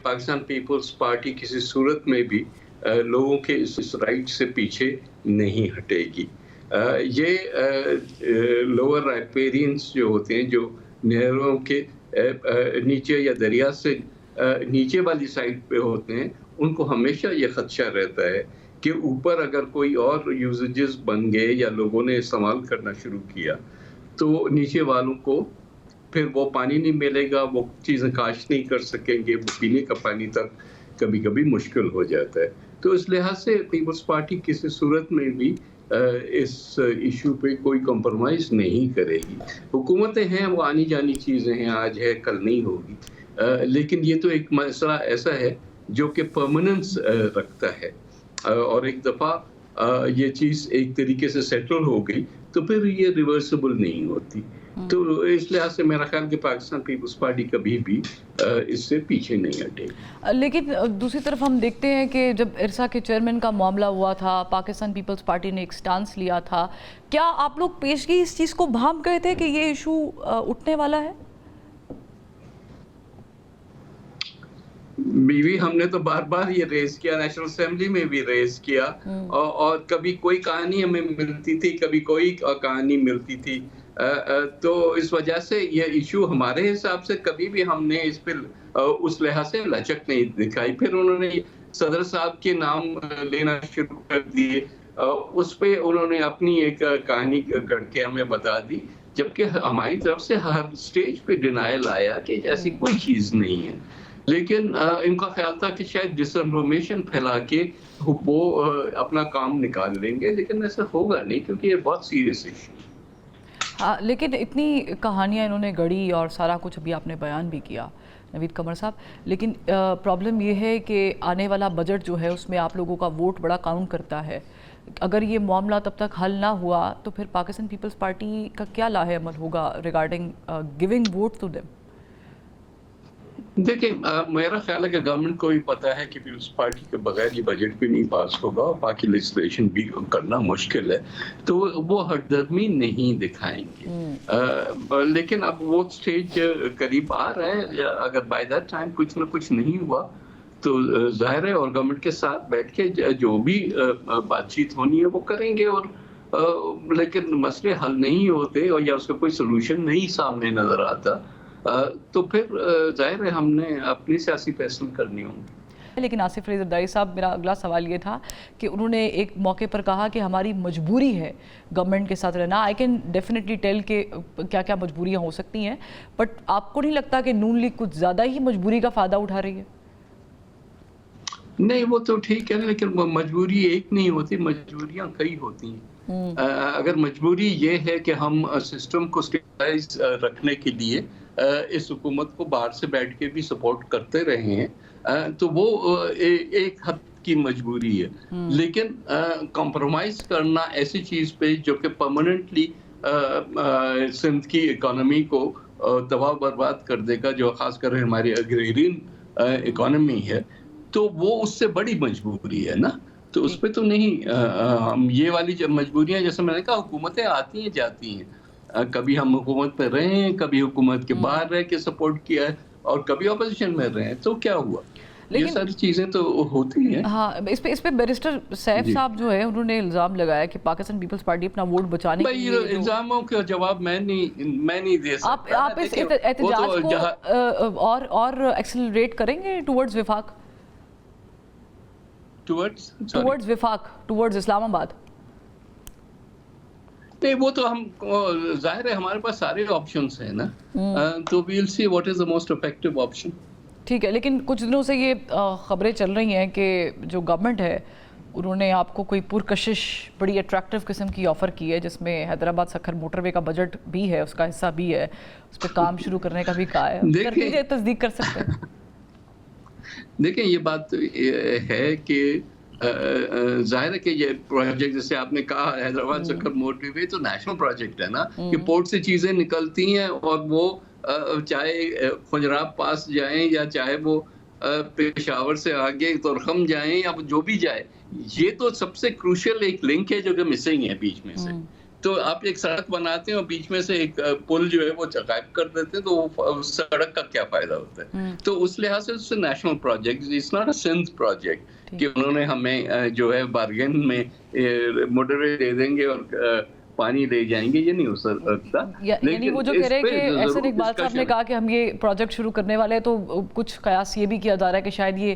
Pakistan Peoples party کسی صورت میں بھی لوگوں کے اس رائٹ سے پیچھے نہیں ہٹے گی. یہ لوور رائپیرینس جو ہوتے ہیں، جو نہروں کے نیچے یا دریا سے نیچے والی سائڈ پہ ہوتے ہیں، ان کو ہمیشہ یہ خدشہ رہتا ہے کہ اوپر اگر کوئی اور یوزیجز بن گئے یا لوگوں نے استعمال کرنا شروع کیا تو نیچے والوں کو پھر وہ پانی نہیں ملے گا، وہ چیزیں کاشت نہیں کر سکیں گے، وہ پینے کا پانی تک کبھی کبھی مشکل ہو جاتا ہے. تو اس لحاظ سے پیپلز پارٹی کسی صورت میں بھی اس ایشو پہ کوئی کمپرومائز نہیں کرے گی. حکومتیں ہیں، وہ آنی جانی چیزیں ہیں، آج ہے کل نہیں ہوگی، لیکن یہ تو ایک مسئلہ ایسا ہے جو کہ پرماننس رکھتا ہے، اور ایک دفعہ یہ چیز ایک طریقے سے سیٹل ہو گئی تو پھر یہ ریورسبل نہیں ہوتی. تو اس لحاظ سے میرا خیال کہ پاکستان پیپلز پارٹی کبھی بھی اس سے پیچھے نہیں ہٹے. لیکن دوسری طرف ہم دیکھتے ہیں کہ جب ارسا کے چیئرمین کا معاملہ ہوا تھا، پاکستان پیپلز پارٹی نے ایک سٹانس لیا تھا. کیا آپ لوگ پیشگی اس چیز کو بھانپ گئے تھے کہ یہ ایشو اٹھنے والا ہے؟ بھی ہم نے تو بار بار یہ ریز کیا، نیشنل اسمبلی میں بھی ریز کیا، اور کبھی کوئی کہانی ہمیں ملتی تھی، کبھی کوئی کہانی ملتی تھی. تو اس وجہ سے یہ ایشو ہمارے حساب سے کبھی بھی ہم نے اس پہ اس لحاظ سے لچک نہیں دکھائی. پھر انہوں نے صدر صاحب کے نام لینا شروع کر دیے، اس پہ انہوں نے اپنی ایک کہانی گڑھ کے ہمیں بتا دی، جبکہ ہماری طرف سے ہر سٹیج پہ ڈینائل آیا کہ ایسی کوئی چیز نہیں ہے. لیکن ان کا خیال تھا کہ شاید ڈس انفارمیشن پھیلا کے وہ اپنا کام نکال لیں گے، لیکن ایسا ہوگا نہیں کیونکہ یہ بہت سیریس ایشو ہے. ہاں، لیکن اتنی کہانیاں انہوں نے گڑھی اور سارا کچھ ابھی آپ نے بیان بھی کیا نوید قمر صاحب، لیکن پرابلم یہ ہے کہ آنے والا بجٹ جو ہے اس میں آپ لوگوں کا ووٹ بڑا کاؤنٹ کرتا ہے. اگر یہ معاملہ تب تک حل نہ ہوا تو پھر پاکستان پیپلز پارٹی کا کیا لاہ عمل ہوگا regarding giving vote to them? دیکھیں، میرا خیال ہے کہ گورنمنٹ کو بھی پتا ہے کہ پیپلز پارٹی کے بغیر یہ بجٹ بھی نہیں پاس ہوگا اور باقی لیجسلیشن بھی کرنا مشکل ہے، تو وہ ہردرمی نہیں دکھائیں گے. لیکن اب وہ سٹیج قریب آ رہا ہے، اگر بائی دیٹ ٹائم کچھ نہ کچھ نہیں ہوا تو ظاہر ہے اور گورنمنٹ کے ساتھ بیٹھ کے جو بھی بات چیت ہونی ہے وہ کریں گے. اور لیکن مسئلے حل نہیں ہوتے اور یا اس کا کوئی سلوشن نہیں سامنے نظر آتا تو پھر ظاہر ہے ہم نے اپنی سیاسی فیصلے کرنی ہوں گے. لیکن آصف ریاض زرداری صاحب، میرا اگلا سوال یہ تھا کہ انہوں نے ایک موقع پر کہا کہ ہماری مجبوری ہے گورنمنٹ کے ساتھ رہنا. آئی کین ڈیفینیٹلی ٹیل کہ کیا کیا مجبوریاں ہو سکتی ہیں، بٹ آپ کو نہیں لگتا کہ نون لیگ کچھ زیادہ ہی مجبوری کا فائدہ اٹھا رہی ہے؟ نہیں، وہ تو ٹھیک ہے، لیکن مجبوری ایک نہیں ہوتی، مجبوریاں کئی ہوتی ہیں. اگر مجبوری یہ ہے کہ ہم سسٹم کو اسٹیبلائز رکھنے کے لیے اس حکومت کو باہر سے بیٹھ کے بھی سپورٹ کرتے رہے ہیں تو وہ ایک حد کی مجبوری ہے. لیکن کمپرومائز کرنا ایسی چیز پہ جو کہ پرماننٹلی سندھ کی اکانومی کو تباہ برباد کر دے گا، جو خاص کر ہماری اگریرین اکانومی ہے، تو وہ اس سے بڑی مجبوری ہے نا. تو اس پہ تو نہیں، ہم یہ والی مجبوریاں جیسے میں نے کہا حکومتیں آتی ہیں جاتی ہیں، کبھی ہم حکومت پہ رہے ہیں، کبھی حکومت کے باہر رہ کے سپورٹ کیا ہے اور کبھی اپوزیشن میں رہے ہیں، تو کیا ہوا؟ یہ ساری چیزیں تو ہوتی ہیں. ہاں، اس پہ بیرسٹر سیف صاحب جو ہے انہوں نے الزام لگایا کہ پاکستان پیپلز پارٹی اپنا ووٹ بچانے کے لیے الزاموں کا جواب میں نہیں دے سکتا. آپ اس احتجاج کو اور ایکسلریٹ کریں گے ٹورڈز وفاق، ٹورڈز وفاق، ٹورڈز اسلام آباد؟ نہیں، وہ تو ہم ظاہر ہے ہمارے پاس سارے آپشنز ہیں نا، تو well see what is the most effective option. ٹھیک ہے، لیکن کچھ دنوں سے یہ خبریں چل رہی ہیں کہ جو گورنمنٹ ہے انہوں نے آپ کو کوئی پرکشش بڑی اٹریکٹیو قسم کی آفر کی ہے، جس میں حیدرآباد سکھر موٹر وے کا بجٹ بھی ہے، اس کا حصہ بھی ہے، اس پہ کام شروع کرنے کا بھی کہا ہے. تصدیق کر سکتے ہیں؟ دیکھیں، یہ بات ہے کہ ظاہر ہے کہ یہ پروجیکٹ جیسے آپ نے کہا حیدرآباد سکھر موٹر وے تو نیشنل پروجیکٹ ہے نا، کہ پورٹ سے چیزیں نکلتی ہیں اور وہ چاہے خجراب پاس جائیں یا چاہے وہ پشاور سے آگے تورخم جائیں یا جو بھی جائے، یہ تو سب سے کروشل ایک لنک ہے جو کہ مسنگ ہے بیچ میں سے. تو آپ ایک سڑک بناتے ہیں اور بیچ میں سے ایک پل جو ہے وہ غائب کر دیتے ہیں، تو وہ سڑک کا کیا فائدہ ہوتا ہے؟ تو اس لحاظ سے اس سے national project, it's not a Sindh project کہ انہوں نے ہمیں جو ہے بارگین میں موٹر وے دے دیں گے اور پانی لے جائیں گے، یہ نہیں ہو سکتا. یعنی وہ جو کہہ رہے ہیں کہ احسن اقبال صاحب نے کہا کہ ہم یہ پروجیکٹ شروع کرنے والے ہیں، تو کچھ قیاس یہ بھی کیا جا رہا ہے کہ شاید یہ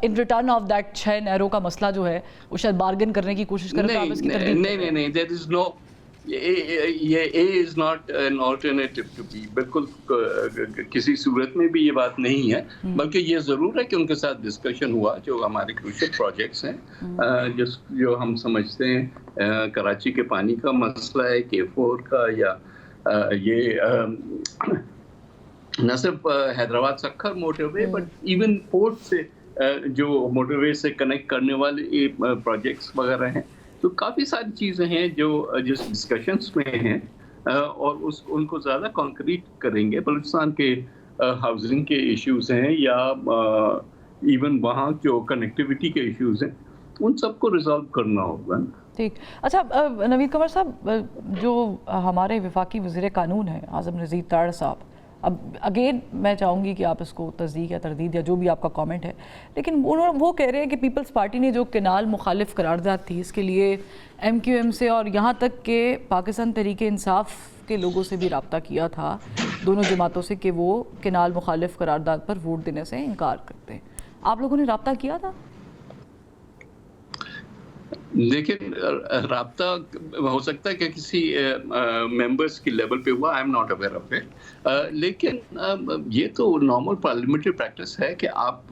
ان ریٹرن آف دیٹ 6 نہروں کا مسئلہ جو ہے وہ شاید بارگن کرنے کی کوشش کریں. نہیں دیر از نو، یہ a is not an alternative to be, بالکل کسی صورت میں بھی یہ بات نہیں ہے. بلکہ یہ ضرور ہے کہ ان کے ساتھ ڈسکشن ہوا، جو ہمارے کروشل پروجیکٹس ہیں جو ہم سمجھتے ہیں کراچی کے پانی کا مسئلہ ہے، K4 کا، یا یہ نہ صرف Hyderabad Sukkur motor way but even port سے جو موٹر وے سے کنیکٹ کرنے والے پروجیکٹس وغیرہ ہیں. تو کافی ساری چیزیں ہیں جو ڈسکشنس میں ہیں اور ان کو زیادہ کانکریٹ کریں گے. بلوچستان کے ہاؤسنگ کے ایشوز ہیں یا ایون وہاں جو کنیکٹیوٹی کے ایشوز ہیں، ان سب کو ریزالو کرنا ہوگا. ٹھیک. اچھا نوید قمر صاحب، جو ہمارے وفاقی وزیر قانون ہیں اعظم رضید تارڑ صاحب، اب اگین میں چاہوں گی کہ آپ اس کو تصدیق یا تردید یا جو بھی آپ کا کامنٹ ہے، لیکن وہ کہہ رہے ہیں کہ پیپلز پارٹی نے جو کینال مخالف قرارداد تھی اس کے لیے MQM سے اور یہاں تک کہ پاکستان تحریک انصاف کے لوگوں سے بھی رابطہ کیا تھا، دونوں جماعتوں سے، کہ وہ کینال مخالف قرارداد پر ووٹ دینے سے انکار کرتے ہیں. آپ لوگوں نے رابطہ کیا تھا؟ لیکن رابطہ ہو سکتا ہے کہ کسی ممبرس کی لیول پہ ہوا، I am not aware of it. لیکن یہ تو نارمل پارلیمنٹری پریکٹس ہے کہ آپ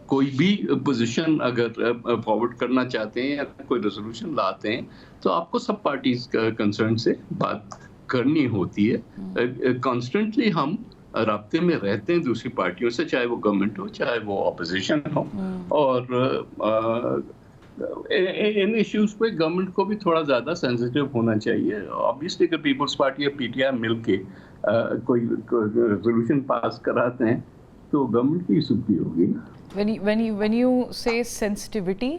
کوئی بھی پوزیشن اگر فارورڈ کرنا چاہتے ہیں یا کوئی ریزولوشن لاتے ہیں تو آپ کو سب پارٹیز کنسرن سے بات کرنی ہوتی ہے. کانسٹنٹلی ہم رابطے میں رہتے ہیں دوسری پارٹیوں سے، چاہے وہ گورنمنٹ ہو چاہے وہ اپوزیشن ہو، اور ان ایشوز پہ گورنمنٹ کو بھی تھوڑا زیادہ سینسیٹیو ہونا چاہیے. آبویسلی اگر پیپلز پارٹی یا PTI مل کے کوئی ریزولوشن پاس کراتے ہیں تو گورنمنٹ کی سنتی ہوگی. when you say sensitivity،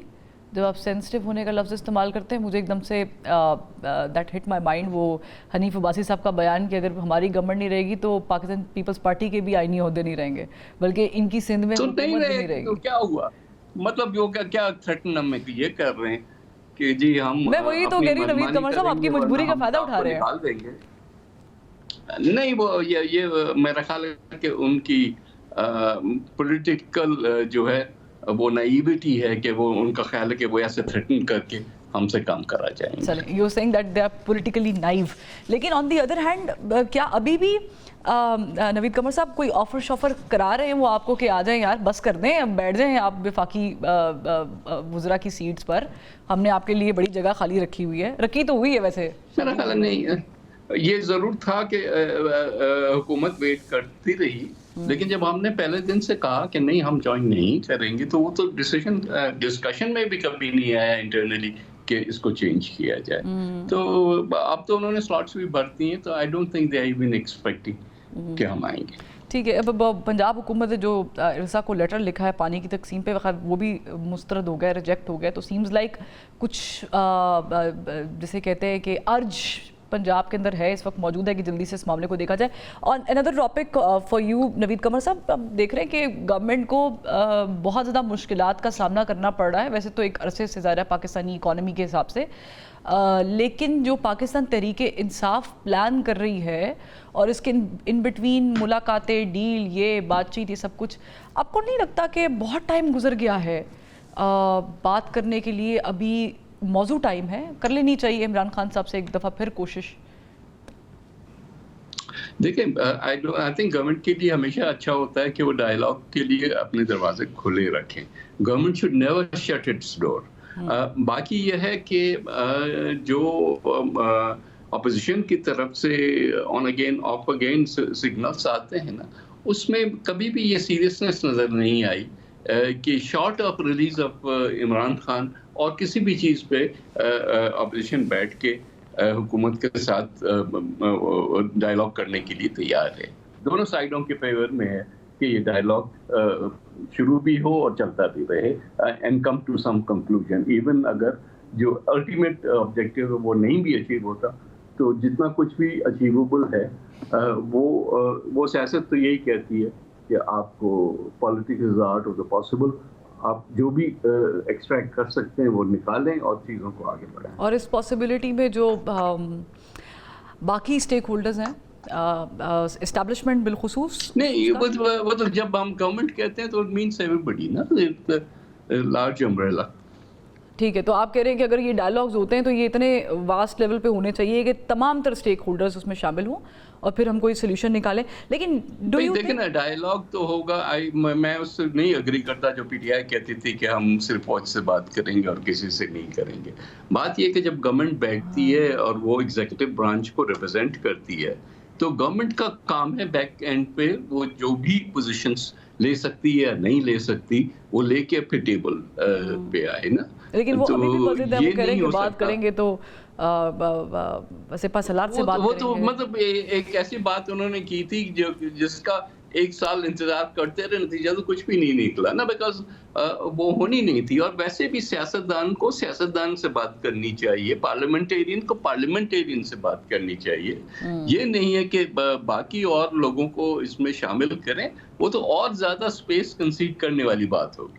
جب آپ سینسٹیو ہونے کا لفظ استعمال کرتے ہیں، مجھے ایک دم سے دیٹ ہٹ مائی مائنڈ وہ حنیف عباسی صاحب کا بیان کہ اگر ہماری گورنمنٹ نہیں رہے گی تو پاکستان پیپلز پارٹی کے بھی آئینی عہدے نہیں رہیں گے، بلکہ ان کی سندھ میں حکومت بھی نہیں رہے گی. کیا ہوا مطلب کیا تھریٹن ہم یہ کر رہے ہیں کہ جی ہم، میں وہی تو کہہ رہی ہوں نوید قمر صاحب، آپ کی مجبوری کا فائدہ اٹھا رہے ہیں. نہیں، وہ یہ میرا خیال ہے کہ ان کی پولیٹیکل جو ہے وہ نائیوٹی ہے کہ وہ ان کا خیال ہے کہ وہ ایسے تھریٹن کر کے ہم سے کام کرا جائیں گے. چلیں، you seeing that they are politically naive. لیکن آن دی ادر ہینڈ کیا ابھی بھی نوید قمر صاحب کوئی آفر شافر کرا رہے ہیں وہ آپ کو کہ آ جائیں یار، بس کر دیں، بیٹھ جائیں آپ وفاقی وزراء کی سیٹس پر، ہم نے آپ کے لیے بڑی جگہ خالی رکھی ہوئی ہے. رکھی تو ہوئی ہے ویسے، میرا خیال نہیں. یہ ضرور تھا کہ حکومت ویٹ کرتی رہی، لیکن جب ہم نے پہلے دن سے کہا کہ نہیں ہم جوائن نہیں کریں گے تو وہ تو ڈسکشن میں بھی کبھی نہیں آیا انٹرنلی کہ اس کو چینج کیا جائے. تو اب تو انہوں نے سلاٹس بھی بھرتی ہیں، تو I don't think they are even expecting کہ ہم آئیں گے. ٹھیک ہے. اب پنجاب حکومت نے جو ارسا کو لیٹر لکھا ہے پانی کی تقسیم پہ، وہ بھی مسترد ہو گیا، ریجیکٹ ہو گیا. تو سیمز لائک کچھ جسے کہتے ہیں کہ ارج پنجاب کے اندر ہے، اس وقت موجود ہے کہ جلدی سے اس معاملے کو دیکھا جائے. اور اندر ٹاپک فار یو نوید قمر صاحب، اب دیکھ رہے ہیں کہ گورنمنٹ کو بہت زیادہ مشکلات کا سامنا کرنا پڑ رہا ہے، ویسے تو ایک عرصے سے ظاہر ہے پاکستانی اکانومی کے حساب سے، لیکن جو پاکستان تحریک انصاف پلان کر رہی ہے اور اس کے ان بٹوین ملاقاتیں، ڈیل، یہ بات چیت، یہ سب کچھ، آپ کو نہیں لگتا کہ بہت ٹائم گزر گیا ہے بات کرنے کے لیے؟ ابھی موضوع ٹائم ہے، کر لینی چاہیے عمران خان صاحب سے ایک دفعہ پھر کوشش. دیکھیں، آئی تھنک گورنمنٹ کے لیے ہمیشہ اچھا ہوتا ہے کہ وہ ڈائلاگ کے لیے اپنے دروازے کھلے رکھیں. Government should never shut its door. باقی یہ ہے کہ جو اپوزیشن کی طرف سے on again off again signals آتے ہیں نا، اس میں کبھی بھی یہ سیریسنس نظر نہیں آئی کہ short of release of Imran Khan اور کسی بھی چیز پہ اپوزیشن بیٹھ کے حکومت کے ساتھ ڈائلاگ کرنے کے لیے تیار ہے. دونوں سائیڈوں کے فیور میں ہے کہ یہ ڈائلاگ شروع بھی ہو اور چلتا بھی رہے and come to some conclusion. Even اگر جو الٹیمیٹ آبجیکٹیو ہے وہ نہیں بھی اچیو ہوتا، تو جتنا کچھ بھی اچیویبل ہے وہ سیاست تو یہی کہتی ہے کہ آپ کو politics is art of the possible, آپ جو بھی ایکسٹریکٹ کر سکتے ہیں وہ نکالیں اور چیزوں کو آگے بڑھائیں. اور اس پاسبلٹی میں جو باقی اسٹیک ہولڈرز ہیں اسٹیبلشمنٹ بالخصوص، نہیں وہ تو جب ہم گورنمنٹ کہتے ہیں تو اٹ مینس ایوری بڈی نا، لارج امبریلا. ٹھیک ہے، تو آپ کہہ رہے ہیں کہ اگر یہ ڈائلاگز ہوتے ہیں تو یہ اتنے واسٹ لیول پہ ہونے چاہیے کہ تمام تر اسٹیک ہولڈرز اس میں شامل ہوں اور پھر ہم کوئی سولوشن نکالیں. لیکن دیکھیں نا ڈائلاگ تو ہوگا، میں اس سے نہیں اگری کرتا جو پی ٹی آئی کہتی تھی کہ ہم صرف فوج سے بات کریں گے اور کسی سے نہیں کریں گے. بات یہ کہ جب گورنمنٹ بیٹھتی ہے اور وہ ایگزیکٹو برانچ کو ریپرزینٹ کرتی ہے تو گورنمنٹ کا کام ہے بیک اینڈ پہ وہ جو بھی پوزیشنز لے سکتی ہے یا نہیں لے سکتی وہ لے کے پھر ٹیبل پہ آئے نا. لیکن وہ ابھی بھی مزید ہے، وہ کریں گے بات کریں گے تو سپہ سالار سے بات وہ کریں تو گے. مطلب ایک ایسی بات انہوں نے کی تھی جس کا 1 سال انتظار کرتے رہے، نتیجہ تو کچھ بھی نہیں نکلا نا، بیکاز وہ ہونی نہیں تھی. اور ویسے بھی سیاستدان کو سیاستدان سے بات کرنی چاہیے، پارلیمنٹیرین کو پارلیمنٹیرین سے بات کرنی چاہیے. یہ نہیں ہے کہ باقی اور لوگوں کو اس میں شامل کریں، وہ تو اور زیادہ اسپیس کنسیڈ کرنے والی بات ہوگی.